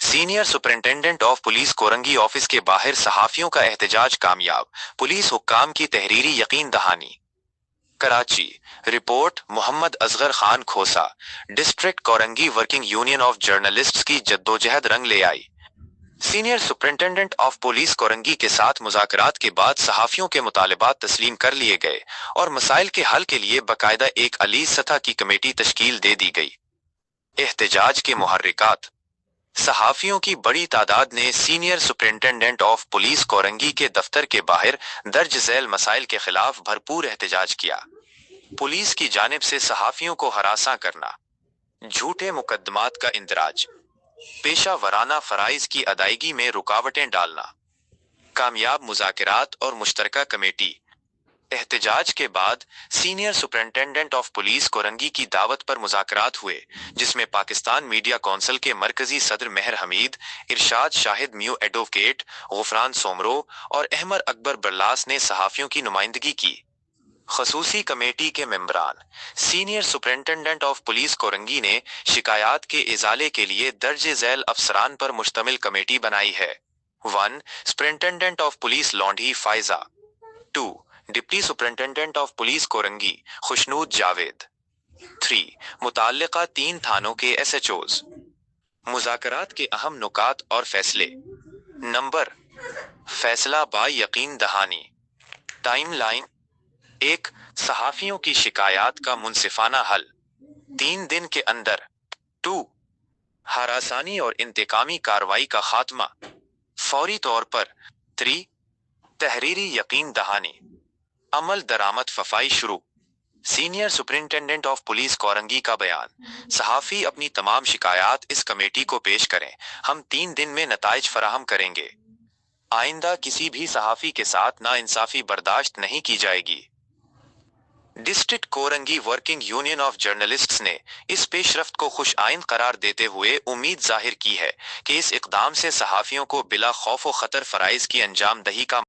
Senior superintendent of police Korangi office के बाहर सहाफियों का एहतजाज कामयाब, पुलिस हुक्काम की तहरीरी यकीन दहानी। Karachi. Report Mohammad Asghar Khan Khosa. District Korangi working union of journalists की जद्दोजहद रंग ले आई। Senior superintendent of police Korangi के साथ मुज़ाकरात के बाद सहाफियों के मुतालबात तस्लीम कर लिए गए और मसाइल के हल के लिए बाकायदा एक अली सतह की कमेटी तश्कील दे दी गई। एहतजाज के मुहर्रिकात। सहाफियों की बड़ी तादाद ने senior superintendent of police Korangi के दफ्तर के बाहर दर्ज झैल मसाइल के खिलाफ भरपूर एहतजाज किया। पुलिस की जानिब से सहाफियों को हरासा करना, झूठे मुकदमात का इंदराज, पेशा वराना फराइज की अदायगी में रुकावटें डालना, कामयाब मुज़ाकरात और मुश्तरका कमेटी। एहतजाज के बाद senior superintendent of police Korangi की दावत पर मुज़ाकरात हुए, जिसमें पाकिस्तान मीडिया कौंसिल के मरकजी सदर मेहर हमीद, इरशाद शाहिद म्यू एडवोकेट, गुफरान सोमरो और अहमद अकबर बरलास ने सहाफियों की नुमाइंदगी की। खसूसी कमेटी के मेंबरान। Senior superintendent of police Korangi ने शिकायत के इजाले के लिए दर्ज झैल अफसरान पर मुश्तमिल कमेटी बनाई है। 1. Superintendent of police Landhi Faiza. 2. Deputy superintendent of police Korangi Khushnood Javed. 3. मुताल्लिका 3 थानों के SHOs। मुज़ाकरात के अहम नुकात और फैसले। नंबर। फैसला बा यकीन दहानी। टाइमलाइन। 1. सहाफियों की शिकायत का मुनसिफाना हल 3 दिन के अंदर। 2. हरासानी और इंतकामी कार्रवाई का खात्मा फौरी तौर पर। 3. तहरीरी यकीन दहानी। अमल दरामद फफाई शुरू। Senior superintendent of police Korangi का बयान। सहाफी अपनी तमाम शिकायत इस कमेटी को पेश करें, हम 3 दिन में नताइज फराहम करेंगे। आइंदा किसी भी सहाफी के साथ नाइंसाफी बर्दाश्त नहीं की जाएगी। District Korangi working union of journalists ने इस पेशरफ्त को खुश आइंद करार देते हुए उम्मीद जाहिर की है कि इस इकदाम से सहाफियों को बिला खौफ व खतर फराइज की अंजाम दही का